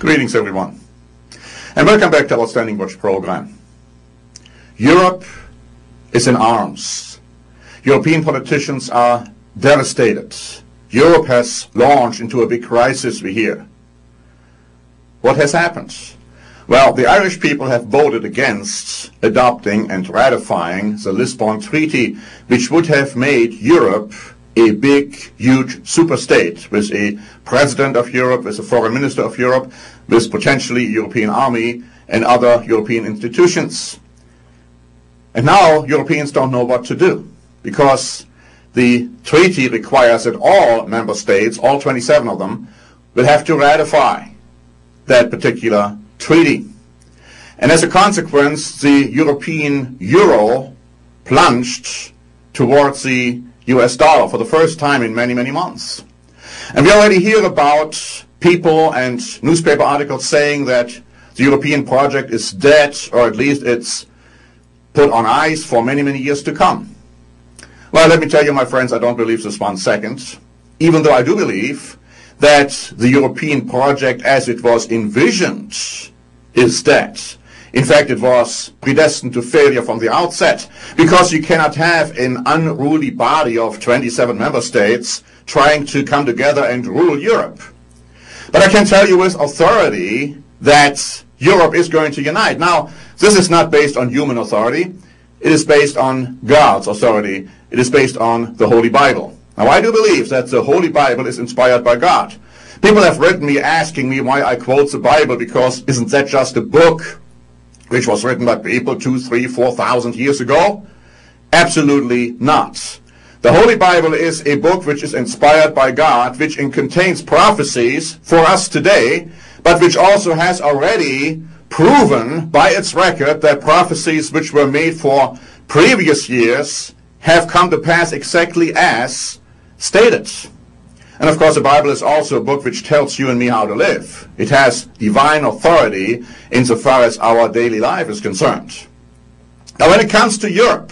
Greetings, everyone, and welcome back to our Standing Watch program. Europe is in arms. European politicians are devastated. Europe has launched into a big crisis, we hear. What has happened? Well, the Irish people have voted against adopting and ratifying the Lisbon Treaty, which would have made Europe a big, huge superstate with a president of Europe, with a foreign minister of Europe, with potentially a European army and other European institutions. And now Europeans don't know what to do, because the treaty requires that all member states, all 27 of them, will have to ratify that particular treaty. And as a consequence, the European euro plunged towards the US dollar for the first time in many, many months. And we already hear about people and newspaper articles saying that the European project is dead, or at least it's put on ice for many, many years to come. Well, let me tell you, my friends, I don't believe this 1 second, even though I do believe that the European project as it was envisioned is dead. In fact, it was predestined to failure from the outset, because you cannot have an unruly body of 27 member states trying to come together and rule Europe. But I can tell you with authority that Europe is going to unite. Now, this is not based on human authority. It is based on God's authority. It is based on the Holy Bible. Now, I do believe that the Holy Bible is inspired by God. People have written me asking me why I quote the Bible, because isn't that just a book which was written by people 2,000, 3,000, 4,000 years ago? Absolutely not. The Holy Bible is a book which is inspired by God, which contains prophecies for us today, but which also has already proven by its record that prophecies which were made for previous years have come to pass exactly as stated. And of course, the Bible is also a book which tells you and me how to live. It has divine authority insofar as our daily life is concerned. Now, when it comes to Europe,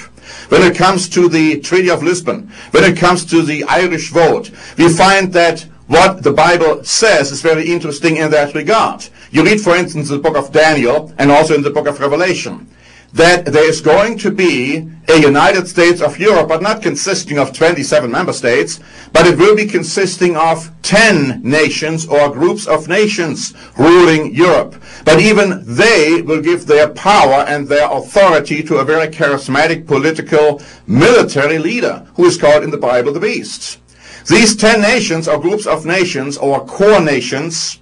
when it comes to the Treaty of Lisbon, when it comes to the Irish vote, we find that what the Bible says is very interesting in that regard. You read, for instance, the book of Daniel and also in the book of Revelation, that there is going to be a United States of Europe, but not consisting of 27 member states, but it will be consisting of 10 nations or groups of nations ruling Europe. But even they will give their power and their authority to a very charismatic political military leader, who is called in the Bible the Beast. These 10 nations or groups of nations or core nations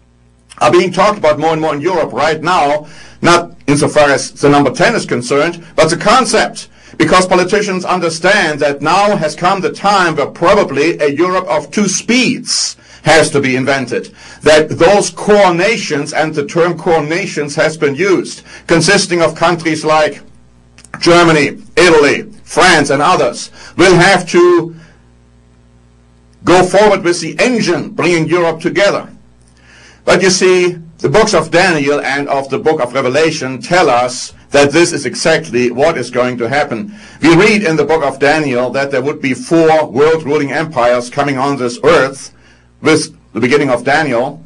are being talked about more and more in Europe right now, not insofar as the number 10 is concerned, but the concept, because politicians understand that now has come the time where probably a Europe of two speeds has to be invented. That those core nations, and the term core nations has been used, consisting of countries like Germany, Italy, France, and others, will have to go forward with the engine bringing Europe together. But you see, the books of Daniel and of the book of Revelation tell us that this is exactly what is going to happen. We read in the book of Daniel that there would be 4 world-ruling empires coming on this earth with the beginning of Daniel,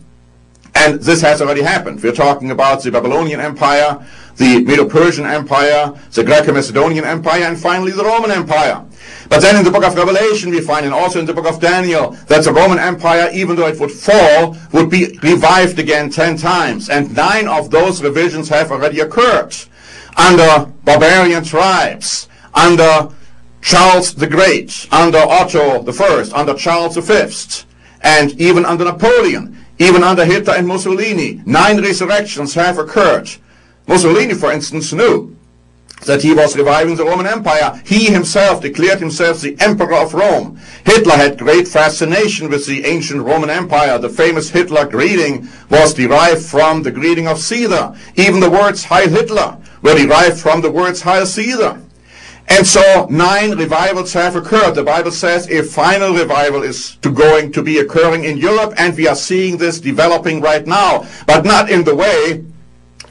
and this has already happened. We're talking about the Babylonian Empire, the Medo-Persian Empire, the Greco-Macedonian Empire, and finally the Roman Empire. But then in the book of Revelation we find, and also in the book of Daniel, that the Roman Empire, even though it would fall, would be revived again 10 times. And 9 of those revisions have already occurred. Under barbarian tribes, under Charles the Great, under Otto I, under Charles V, and even under Napoleon, even under Hitler and Mussolini. 9 resurrections have occurred. Mussolini, for instance, knew that he was reviving the Roman Empire. He himself declared himself the Emperor of Rome. Hitler had great fascination with the ancient Roman Empire. The famous Hitler greeting was derived from the greeting of Caesar. Even the words Heil Hitler were derived from the words Heil Caesar. And so 9 revivals have occurred. The Bible says a final revival is going to be occurring in Europe, and we are seeing this developing right now, but not in the way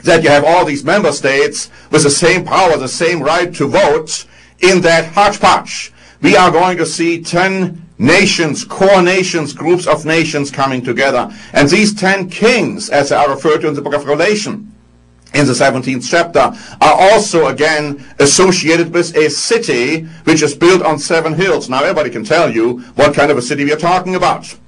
that you have all these member states with the same power, the same right to vote in that hodgepodge. We are going to see 10 nations, core nations, groups of nations coming together. And these 10 kings, as they are referred to in the book of Revelation, in the 17th chapter, are also again associated with a city which is built on 7 hills. Now everybody can tell you what kind of a city we are talking about.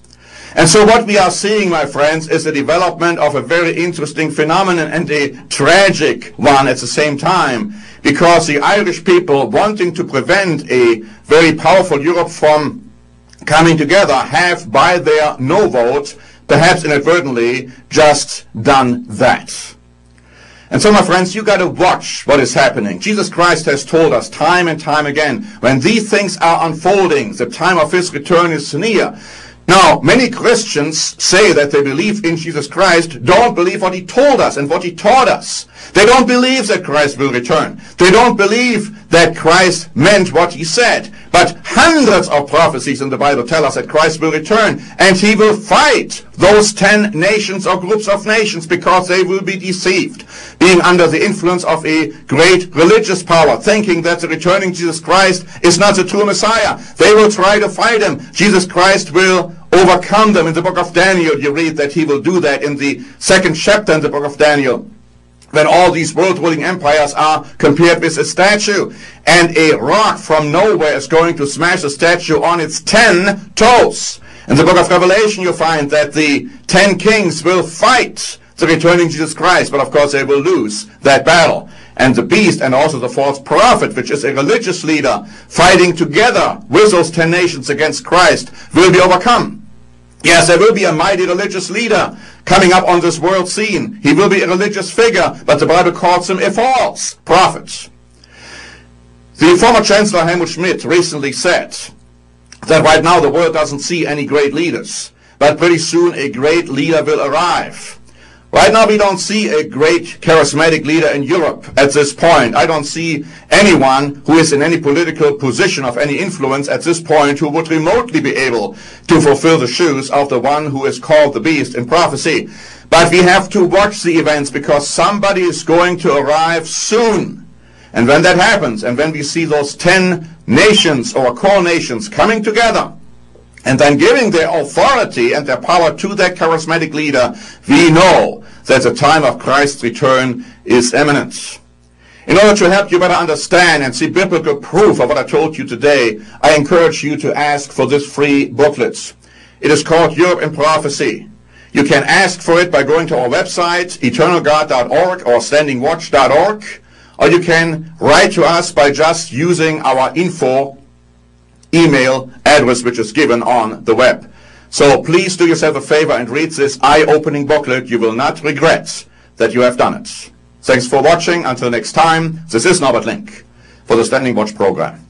And so what we are seeing, my friends, is the development of a very interesting phenomenon, and a tragic one at the same time, because the Irish people, wanting to prevent a very powerful Europe from coming together, have by their no vote, perhaps inadvertently, just done that. And so, my friends, you got to watch what is happening. Jesus Christ has told us time and time again, when these things are unfolding, the time of his return is near. Now, many Christians say that they believe in Jesus Christ, don't believe what he told us and what he taught us. They don't believe that Christ will return. They don't believe that Christ meant what he said. But hundreds of prophecies in the Bible tell us that Christ will return, and he will fight those 10 nations or groups of nations, because they will be deceived, being under the influence of a great religious power, thinking that the returning Jesus Christ is not the true Messiah. They will try to fight him. Jesus Christ will overcome them. In the book of Daniel, you read that he will do that in the 2nd chapter in the book of Daniel, when all these world-ruling empires are compared with a statue, and a rock from nowhere is going to smash the statue on its 10 toes. In the book of Revelation, you find that the 10 kings will fight the returning Jesus Christ, but of course they will lose that battle. And the beast, and also the false prophet, which is a religious leader, fighting together with those 10 nations against Christ, will be overcome. Yes, there will be a mighty religious leader coming up on this world scene. He will be a religious figure, but the Bible calls him a false prophet. The former Chancellor Helmut Schmidt recently said that right now the world doesn't see any great leaders, but pretty soon a great leader will arrive. Right now we don't see a great charismatic leader in Europe at this point. I don't see anyone who is in any political position of any influence at this point who would remotely be able to fulfill the shoes of the one who is called the beast in prophecy. But we have to watch the events, because somebody is going to arrive soon. And when that happens, and when we see those 10 nations or core nations coming together, and then giving their authority and their power to that charismatic leader, we know that the time of Christ's return is imminent. In order to help you better understand and see biblical proof of what I told you today, I encourage you to ask for this free booklet. It is called Europe in Prophecy. You can ask for it by going to our website, eternalgod.org or standingwatch.org, or you can write to us by just using our info email address, which is given on the web. So please do yourself a favor and read this eye-opening booklet. You will not regret that you have done it. Thanks for watching. Until next time, this is Norbert Link for the Standing Watch program.